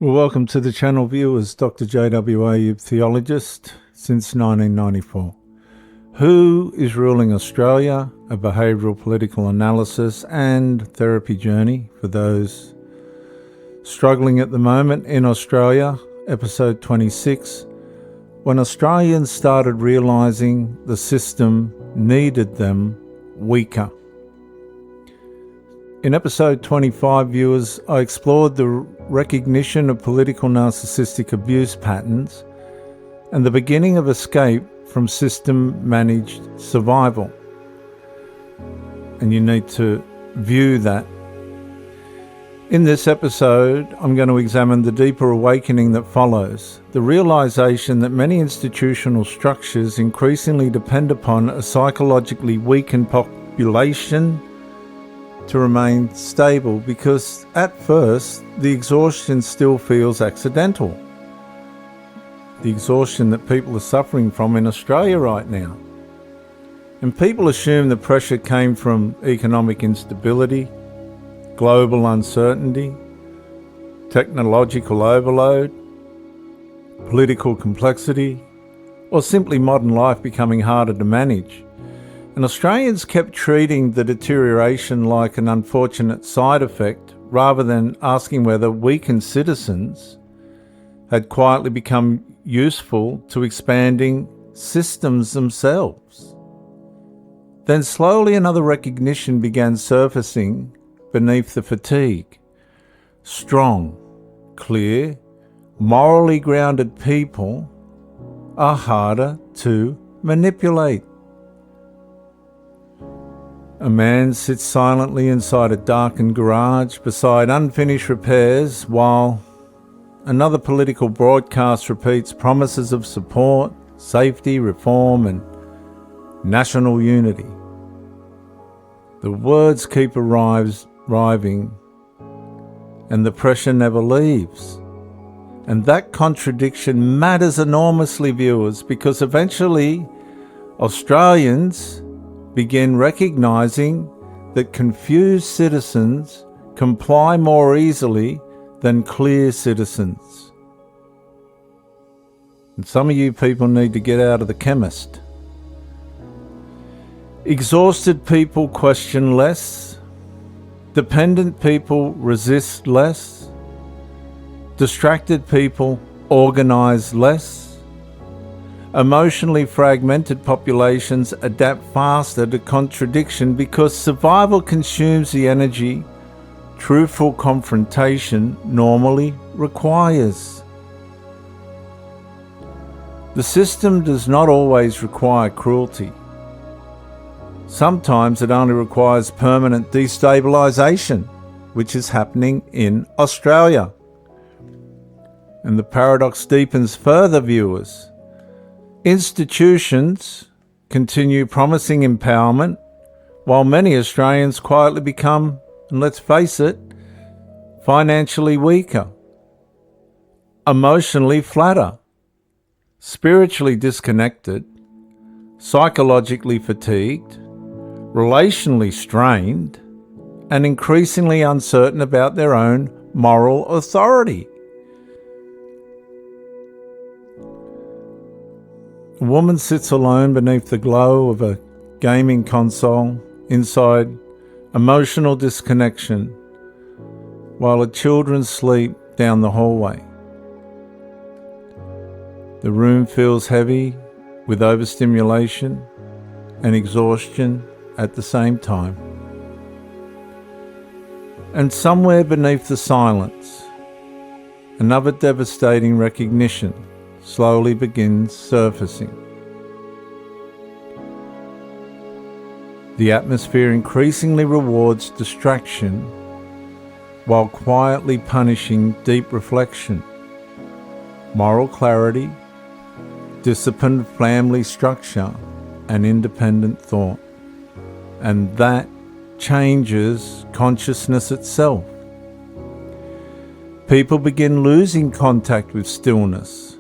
Well, welcome to the channel, viewers. Dr. JWA, theologist since 1994. Who is ruling Australia? A behavioural political analysis and therapy journey for those struggling at the moment in Australia. Episode 26. When Australians started realising the system needed them weaker. In episode 25, viewers, I explored the recognition of political narcissistic abuse patterns and the beginning of escape from system-managed survival. And you need to view that. In this episode, I'm going to examine the deeper awakening that follows, the realisation that many institutional structures increasingly depend upon a psychologically weakened population to remain stable, because at first the exhaustion still feels accidental. The exhaustion that people are suffering from in Australia right now. And people assume the pressure came from economic instability, global uncertainty, technological overload, political complexity, or simply modern life becoming harder to manage. And Australians kept treating the deterioration like an unfortunate side effect, rather than asking whether weakened citizens had quietly become useful to expanding systems themselves. Then slowly another recognition began surfacing beneath the fatigue. Strong, clear, morally grounded people are harder to manipulate. A man sits silently inside a darkened garage beside unfinished repairs while another political broadcast repeats promises of support, safety, reform, and national unity. The words keep arriving, and the pressure never leaves. And that contradiction matters enormously, viewers, because eventually Australians begin recognising that confused citizens comply more easily than clear citizens. And some of you people need to get out of the chemist. Exhausted people question less. Dependent people resist less. Distracted people organise less. Emotionally fragmented populations adapt faster to contradiction because survival consumes the energy truthful confrontation normally requires. The system does not always require cruelty. Sometimes it only requires permanent destabilisation, which is happening in Australia. And the paradox deepens further, viewers. Institutions continue promising empowerment, while many Australians quietly become, and let's face it, financially weaker, emotionally flatter, spiritually disconnected, psychologically fatigued, relationally strained, and increasingly uncertain about their own moral authority. A woman sits alone beneath the glow of a gaming console inside emotional disconnection while her children sleep down the hallway. The room feels heavy with overstimulation and exhaustion at the same time. And somewhere beneath the silence, another devastating recognition slowly begins surfacing. The atmosphere increasingly rewards distraction while quietly punishing deep reflection, moral clarity, disciplined family structure, and independent thought. And that changes consciousness itself. People begin losing contact with stillness.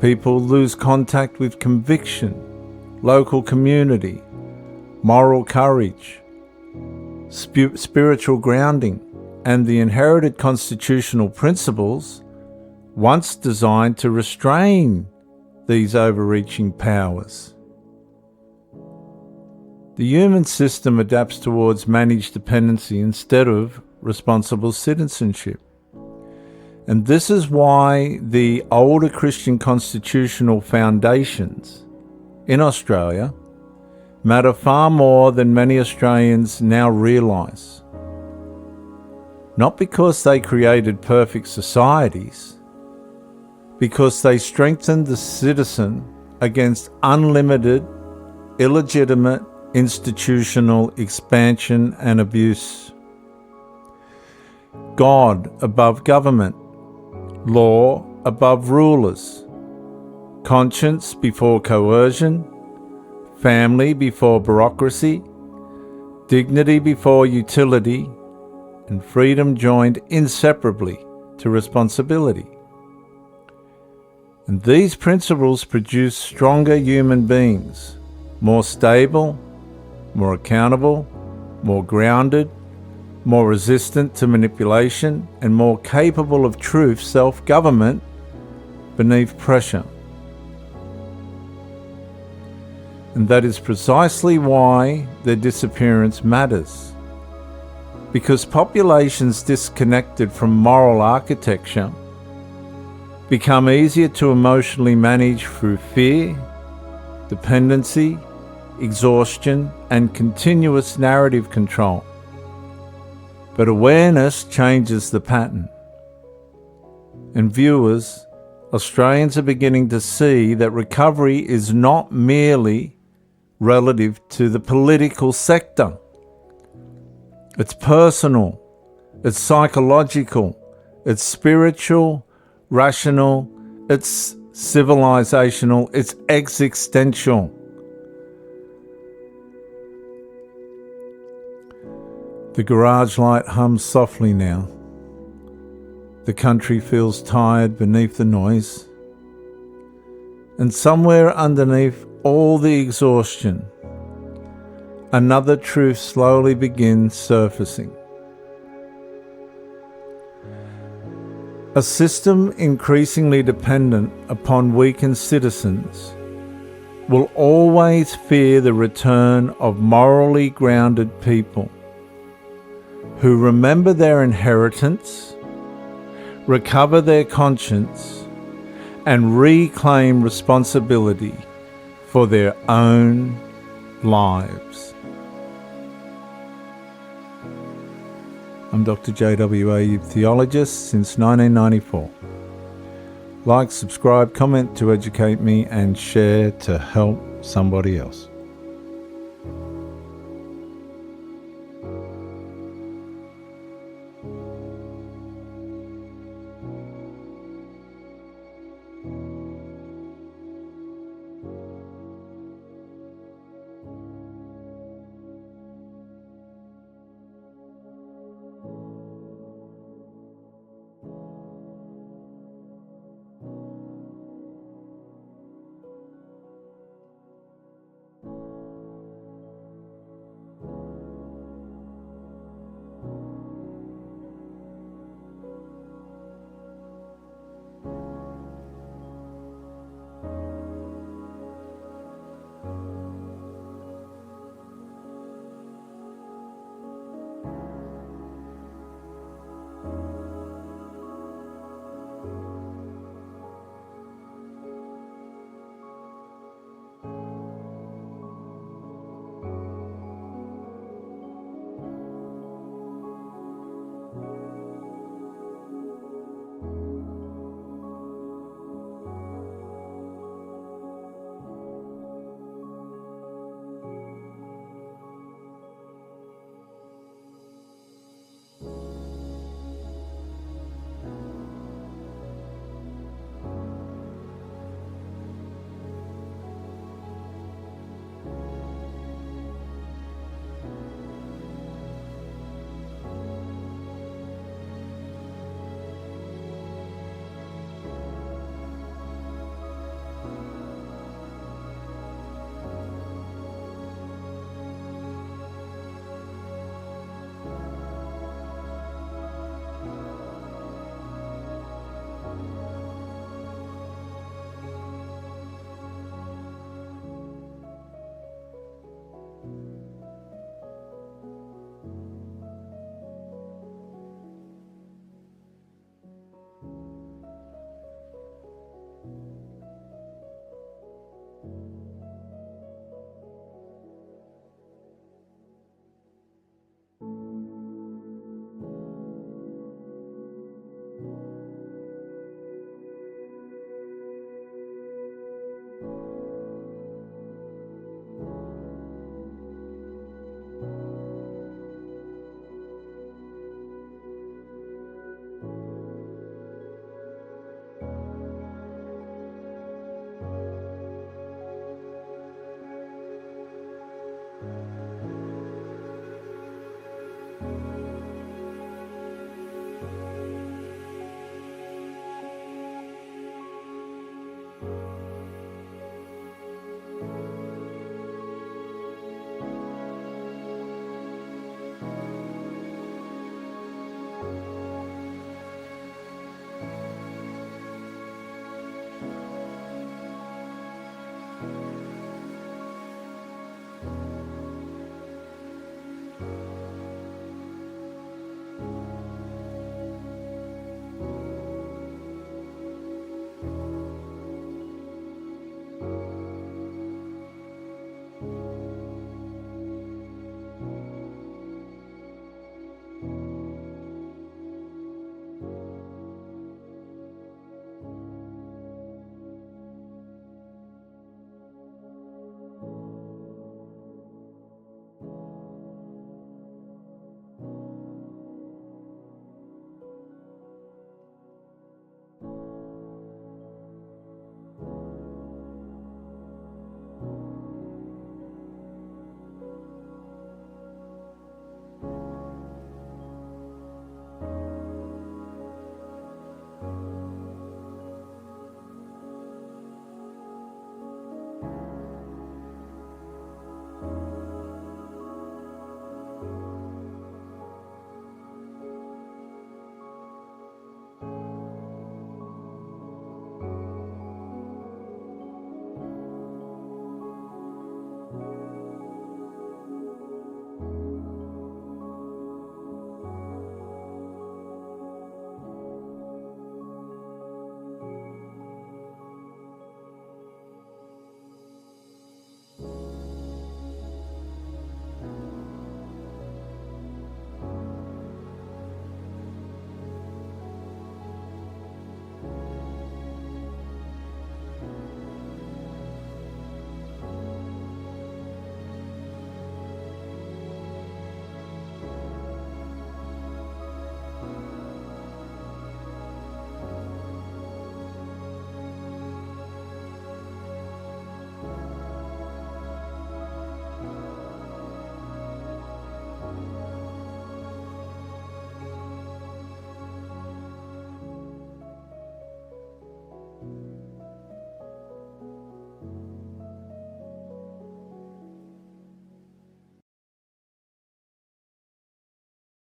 People lose contact with conviction, local community, moral courage, spiritual grounding, and the inherited constitutional principles once designed to restrain these overreaching powers. The human system adapts towards managed dependency instead of responsible citizenship. And this is why the older Christian constitutional foundations in Australia matter far more than many Australians now realise. Not because they created perfect societies, because they strengthened the citizen against unlimited, illegitimate institutional expansion and abuse. God above government, law above rulers, conscience before coercion, family before bureaucracy, dignity before utility, and freedom joined inseparably to responsibility. And these principles produce stronger human beings, more stable, more accountable, more grounded, more resistant to manipulation, and more capable of true self-government beneath pressure. And that is precisely why their disappearance matters. Because populations disconnected from moral architecture become easier to emotionally manage through fear, dependency, exhaustion, and continuous narrative control. But awareness changes the pattern. And viewers, Australians are beginning to see that recovery is not merely relative to the political sector. It's personal, it's psychological, it's spiritual, rational, it's civilizational, it's existential. The garage light hums softly now. The country feels tired beneath the noise. And somewhere underneath all the exhaustion, another truth slowly begins surfacing. A system increasingly dependent upon weakened citizens will always fear the return of morally grounded people who remember their inheritance, recover their conscience, and reclaim responsibility for their own lives. I'm Dr. JWA, theologist since 1994. Like, subscribe, comment to educate me, and share to help somebody else.